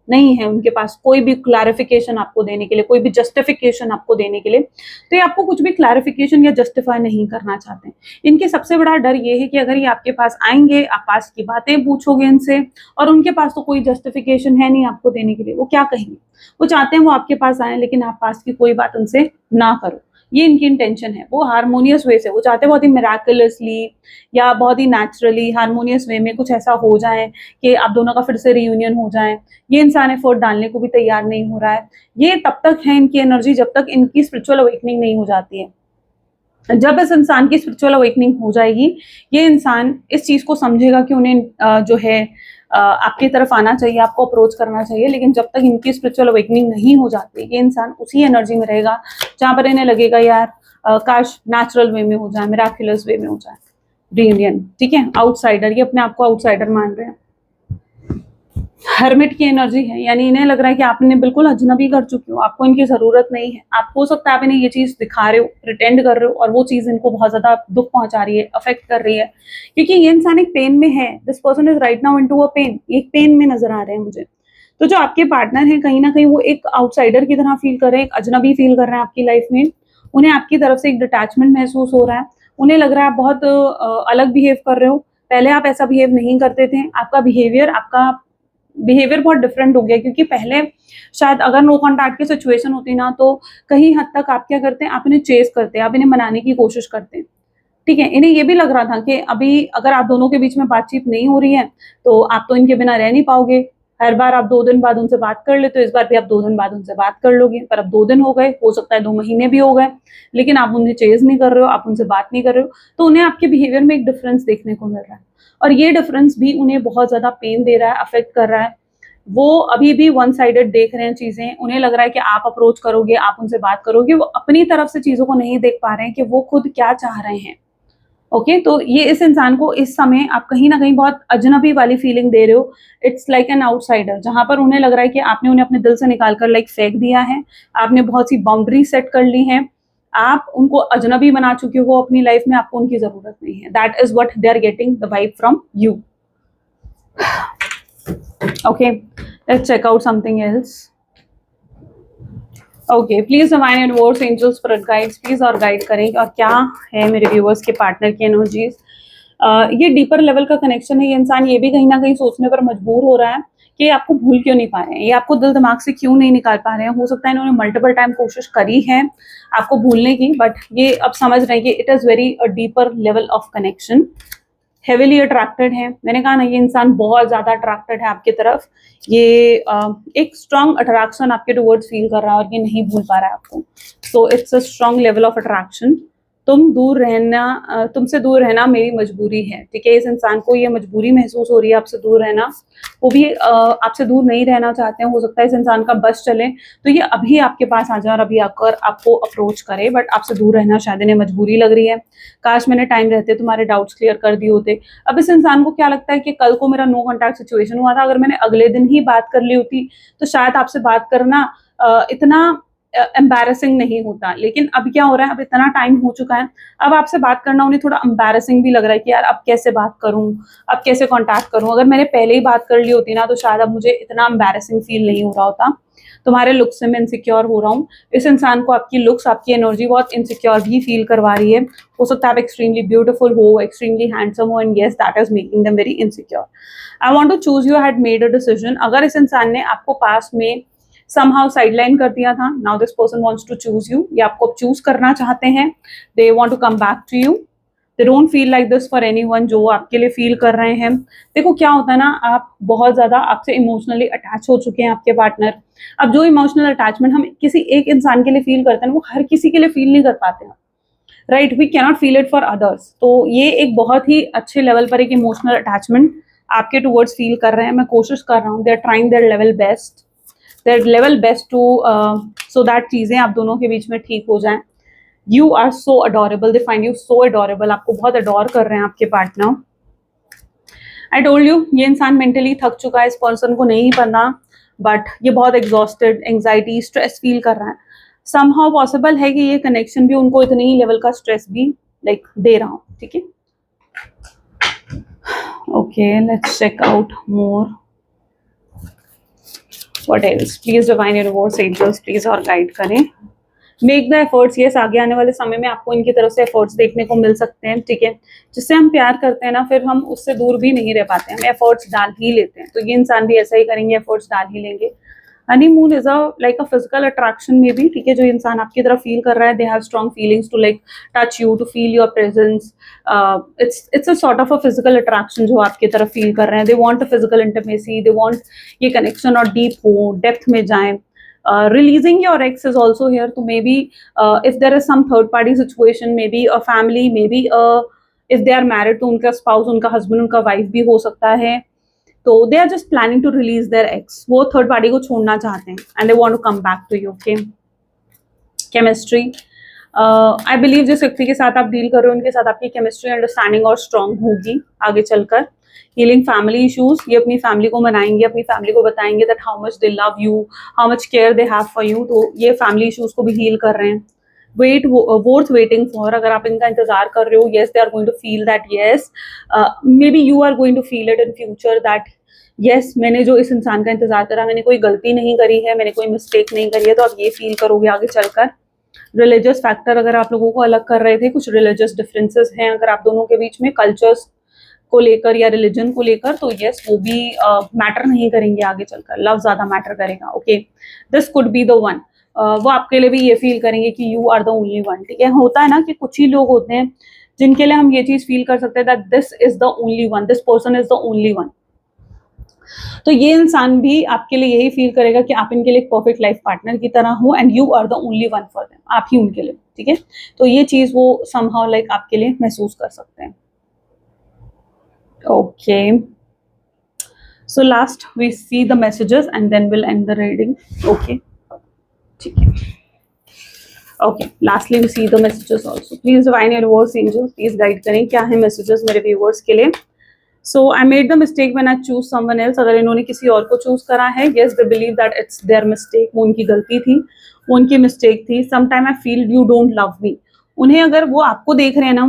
[SPEAKER 1] नहीं है उनके पास कोई भी क्लैरिफिकेशन आपको देने के लिए, कोई भी जस्टिफिकेशन आपको देने के लिए। तो ये आपको कुछ भी क्लैरिफिकेशन या जस्टिफाई नहीं करना चाहते हैं। इनके सबसे बड़ा डर ये है कि अगर ये आपके पास आएंगे, आप पास्ट की बातें पूछोगे इनसे, और उनके पास तो कोई जस्टिफिकेशन है नहीं आपको देने के लिए, वो क्या कहेंगे? वो चाहते हैं वो आपके पास आए, लेकिन आप पास की कोई बात उनसे ना करो। ये इनकी इंटेंशन है। वो हार्मोनियस वे से, वो चाहते हैं बहुत ही मिराकुलसली या बहुत ही नेचुरली हार्मोनियस वे में कुछ ऐसा हो जाए कि आप दोनों का फिर से रियूनियन हो जाए। ये इंसान एफर्ट डालने को भी तैयार नहीं हो रहा है। ये तब तक है इनकी एनर्जी जब तक इनकी स्पिरिचुअल अवेकनिंग नहीं हो जाती है। जब इस इंसान की स्पिरिचुअल अवेकनिंग हो जाएगी, ये इंसान इस चीज को समझेगा कि उन्हें जो है आपकी तरफ आना चाहिए, आपको अप्रोच करना चाहिए। लेकिन जब तक इनकी स्पिरिचुअल अवेकनिंग नहीं हो जाती, ये इंसान उसी एनर्जी में रहेगा जहां पर इन्हें लगेगा यार काश नेचुरल वे में हो जाए, मिराकुलस वे में हो जाए रियूनियन, ठीक है? आउटसाइडर, ये अपने आप को आउटसाइडर मान रहे हैं। हर्मिट की एनर्जी है, यानी इन्हें लग रहा है कि आपने बिल्कुल अजनबी कर चुके हो, आपको इनकी जरूरत नहीं है। आप हो सकता है आप इन्हें ये चीज दिखा रहे हो, प्रिटेंड कर रहे हो, और वो चीज इनको बहुत ज्यादा दुख पहुंचा रही है, अफेक्ट कर रही है, क्योंकि ये इंसान एक पेन में है। This person is right now into a pain. एक पेन में नजर आ रहे हैं मुझे। तो जो आपके पार्टनर है, कहीं ना कहीं वो एक आउटसाइडर की तरह फील कर रहे हैं, एक अजनबी फील कर रहे हैं आपकी लाइफ में। उन्हें आपकी तरफ से एक डिटैचमेंट महसूस हो रहा है। उन्हें लग रहा है आप बहुत अलग बिहेव कर रहे हो। पहले आप ऐसा बिहेव नहीं करते थे। आपका बिहेवियर बहुत डिफरेंट हो गया, क्योंकि पहले शायद अगर नो कॉन्टैक्ट की सिचुएशन होती ना, तो कहीं हद तक आप क्या करते हैं, आप इन्हें चेस करते हैं, आप इन्हें मनाने की कोशिश करते हैं, ठीक है? इन्हें ये भी लग रहा था कि अभी अगर आप दोनों के बीच में बातचीत नहीं हो रही है, तो आप तो इनके बिना रह नहीं पाओगे। हर बार आप 2 दिन बाद उनसे बात कर लेते हो, इस बार भी आप 2 दिन बाद उनसे बात कर लोगे। पर अब 2 दिन हो गए, हो सकता है 2 महीने भी हो गए, लेकिन आप उन्हें चेज नहीं कर रहे हो, आप उनसे बात नहीं कर रहे हो। तो उन्हें आपके बिहेवियर में एक डिफरेंस देखने को मिल रहा है, और ये डिफरेंस भी उन्हें बहुत ज्यादा पेन दे रहा है, अफेक्ट कर रहा है। वो अभी भी वन साइडेड देख रहे हैं चीजें। उन्हें लग रहा है कि आप अप्रोच करोगे, आप उनसे बात करोगे, वो अपनी तरफ से चीजों को नहीं देख पा रहे हैं कि वो खुद क्या चाह रहे हैं। ओके, तो ये इस इंसान को इस समय आप कहीं ना कहीं बहुत अजनबी वाली फीलिंग दे रहे हो। इट्स लाइक एन आउटसाइडर, जहां पर उन्हें लग रहा है कि आपने उन्हें अपने दिल से निकाल कर लाइक फेंक दिया है। आपने बहुत सी बाउंड्री सेट कर ली हैं। आप उनको अजनबी बना चुके हो अपनी लाइफ में, आपको उनकी जरूरत नहीं है। That is what they are getting the vibe from you. Okay, let's check out something else. Okay, please divine universe, angels, spirit guides, please और गाइड करें और क्या है मेरे व्यूअर्स के पार्टनर की एनर्जीज। ये डीपर लेवल का कनेक्शन है। ये इंसान ये भी कहीं ना कहीं सोचने पर मजबूर हो रहा है कि आपको भूल क्यों नहीं पा रहे हैं, ये आपको दिल दिमाग से क्यों नहीं निकाल पा रहे हैं। हो सकता है इन्होंने मल्टीपल टाइम कोशिश करी है आपको भूलने की, बट ये अब समझ रहे हैं कि it is very a deeper level of connection. Heavily attracted है, मैंने कहा ना, ये इंसान बहुत ज्यादा अट्रैक्टेड है आपकी तरफ। ये एक स्ट्रॉन्ग अट्रैक्शन आपके टुवर्ड्स फील कर रहा है, और ये नहीं भूल पा रहा है आपको। So it's a strong level of attraction. तुमसे दूर रहना मेरी मजबूरी है, ठीक है? इस इंसान को ये मजबूरी महसूस हो रही है आपसे दूर रहना। वो भी आपसे दूर नहीं रहना चाहते हैं। हो सकता है इस इंसान का बस चले तो ये अभी आपके पास आ जाए और अभी आकर आपको अप्रोच करे, बट आपसे दूर रहना शायद इन्हें मजबूरी लग रही है। काश मैंने टाइम रहते तुम्हारे डाउट्स क्लियर कर दिए होते। अब इस इंसान को क्या लगता है कि कल को मेरा नो कॉन्टैक्ट सिचुएशन हुआ था, अगर मैंने अगले दिन ही बात कर ली होती तो शायद आपसे बात करना इतना एम्बैरेसिंग नहीं होता। लेकिन अब क्या हो रहा है, अब इतना टाइम हो चुका है, अब आपसे बात करना उन्हें थोड़ा एम्बैरेसिंग भी लग रहा है कि यार अब कैसे बात करूं, अब कैसे कांटेक्ट करूं। अगर मैंने पहले ही बात कर ली होती ना, तो शायद अब मुझे इतना एम्बैरेसिंग फील नहीं हो रहा होता। तुम्हारे लुक से मैं इनसिक्योर हो रहा हूँ। इस इंसान को आपकी लुक्स, आपकी एनर्जी बहुत इनसिक्योर भी फील करवा रही है। हो सकता है आप एक्सट्रीमली ब्यूटीफुल हो, एक्सट्रीमली हैंडसम हो, and yes that is making them very insecure. I want to choose you had made a decision. अगर इस इंसान ने आपको पास्ट में somehow साइडलाइन कर दिया था, now this person wants to choose you, ये आपको अब चूज करना चाहते हैं। they want to come back to you, they don't feel like this for anyone, जो आपके लिए फील कर रहे हैं। देखो क्या होता है ना, आप बहुत ज्यादा आपसे इमोशनली अटैच हो चुके हैं आपके पार्टनर। अब जो इमोशनल अटैचमेंट हम किसी एक इंसान के लिए फील करते हैं वो हर किसी के लिए फील नहीं कर पाते हैं। Right, we cannot feel it for others. तो ये एक बहुत ही अच्छे लेवल पर एक इमोशनल अटैचमेंट आपके टूवर्ड्स फील कर रहे हैं। मैं कोशिश कर रहा हूँ, they are trying their level best to so that चीजें आप दोनों के बीच में ठीक हो जाएं। You are so adorable, they find you so adorable, आपको बहुत अडोर कर रहे हैं आपके पार्टनर। आई टोल्ड यू, ये इंसान मेंटली थक चुका है, इस पर्सन को नहीं पता, बट ये बहुत एग्जॉस्टेड, एंग्जाइटी, स्ट्रेस फील कर रहा है। समहाउ पॉसिबल है कि ये कनेक्शन भी उनको इतने ही लेवल का स्ट्रेस भी लाइक दे रहा हूँ, ठीक है। Okay, let's check out more what else. Please divine universe, angels please और गाइड करें। मेक द एफर्ट्स, यस, आगे आने वाले समय में आपको इनकी तरफ से एफर्ट्स देखने को मिल सकते हैं, ठीक है। जिससे हम प्यार करते हैं ना, फिर हम उससे दूर भी नहीं रह पाते, हम एफर्ट्स डाल ही लेते हैं। तो ये इंसान भी ऐसा ही करेंगे, एफर्ट्स डाल ही लेंगे। Honeymoon is a physical attraction में भी, ठीक है। जो इंसान आपकी तरफ फील कर रहा है, they have strong feelings to like touch you, to feel your presence. It's a sort of a physical attraction जो आपकी तरफ फील कर रहे हैं। They want a physical intimacy, they want ये कनेक्शन और डीप हो, डेप्थ में जाएं। Releasing your ex is also here, तो maybe if there is some third party situation, maybe a family, maybe if they are married, तो उनका spouse, उनका husband, उनका wife भी हो सकता है। तो they are just planning to release their ex, वो third party को छोड़ना चाहते हैं and they want to come back to you, okay। Chemistry, I believe जिस व्यक्ति के साथ आप डील कर रहे हो उनके साथ आपकी केमिस्ट्री, अंडरस्टैंडिंग और स्ट्रॉन्ग होगी आगे चलकर। हीलिंग फैमिली इश्यूज, ये अपनी फैमिली को मनाएंगे, अपनी फैमिली को बताएंगे that how much they love you, how much care they have for you. तो ये फैमिली इश्यूज को भी हील कर रहे हैं। वेट, वर्थ वेटिंग फॉर, अगर आप इनका इंतजार कर रहे हो, yes they are going to feel that, yes maybe you are going to feel it in future that yes, मैंने जो इस इंसान का इंतजार करा, मैंने कोई गलती नहीं करी है, मैंने कोई मिस्टेक नहीं करी है। तो आप ये फील करोगे आगे चलकर। रिलीजियस फैक्टर, अगर आप लोगों को अलग कर रहे थे, कुछ रिलीजियस डिफरेंसेस हैं अगर आप दोनों के बीच में, कल्चर्स को लेकर या रिलीजन को लेकर, तो यस वो भी मैटर नहीं करेंगे आगे चलकर, लव ज्यादा मैटर करेगा, okay. This could be the one, वो आपके लिए भी ये फील करेंगे कि you are the only one, ठीक है। होता है ना कि कुछ ही लोग होते हैं जिनके लिए हम ये चीज फील कर सकते हैं that this is the only one, this person is the only one. तो ये इंसान भी आपके लिए यही फील करेगा कि आप इनके लिए एक परफेक्ट लाइफ पार्टनर की तरह हो and you are the only one for them, आप ही उनके लिए, ठीक है। तो ये चीज वो समहाउ लाइक आपके लिए महसूस कर सकते हैं। Okay, so last we see the messages and then we'll end the reading, okay, ठीक है। Okay, lastly we see the messages also, please divine universe, angels please guide करें, क्या है messages मेरे viewers के लिए। So I made the mistake when I choose someone else, अगर इन्होंने किसी और को चूज करा है, yes they believe that it's their mistake, वो उनकी गलती थी, वो उनकी मिस्टेक थी। Sometime I feel you don't love me, उन्हें अगर वो आपको देख रहे हैं ना,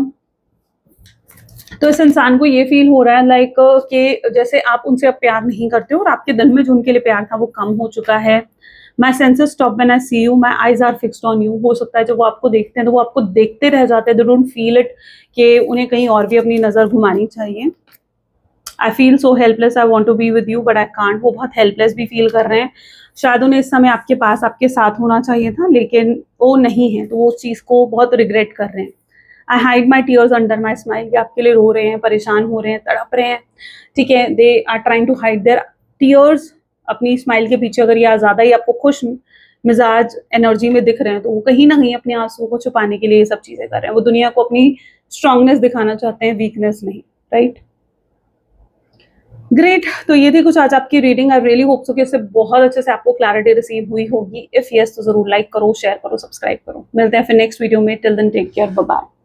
[SPEAKER 1] तो इस इंसान को ये फील हो रहा है लाइक कि जैसे आप उनसे अब प्यार नहीं करते हो और आपके दिल में जो उनके लिए प्यार था वो कम हो चुका है। My senses stop when I see you, my eyes are fixed on you. हो सकता है जब वो आपको देखते हैं तो वो आपको देखते रह जाते हैं, दे डोंट फील इट कि उन्हें कहीं और भी अपनी नजर घुमानी चाहिए। I feel so helpless, I want to be with you but I can't, वो बहुत हेल्पलेस भी फील कर रहे हैं। शायद उन्हें इस समय आपके पास, आपके साथ होना चाहिए था लेकिन वो नहीं है, तो वो उस चीज को बहुत रिग्रेट कर रहे हैं। आई hide my tears under my smile, ये आपके लिए रो रहे हैं, परेशान हो रहे हैं, तड़प रहे हैं, ठीक है। They are trying to hide their tears अपनी स्माइल के पीछे। अगर ये ज़्यादा ही आपको खुश मिजाज एनर्जी में दिख रहे हैं तो वो कहीं ना कहीं अपने आंसुओं को छुपाने के लिए ये सब चीज़ें कर रहे हैं। वो दुनिया को अपनी स्ट्रांगनेस दिखाना चाहते हैं, वीकनेस नहीं, राइट। ग्रेट, तो ये थी कुछ आज आपकी reading. I really hope so कि इससे बहुत अच्छे से आपको क्लैरिटी रिसीव हुई होगी। इफ यस तो जरूर लाइक करो, शेयर करो, सब्सक्राइब करो। मिलते हैं फिर नेक्स्ट वीडियो में। Till then take care, bye bye.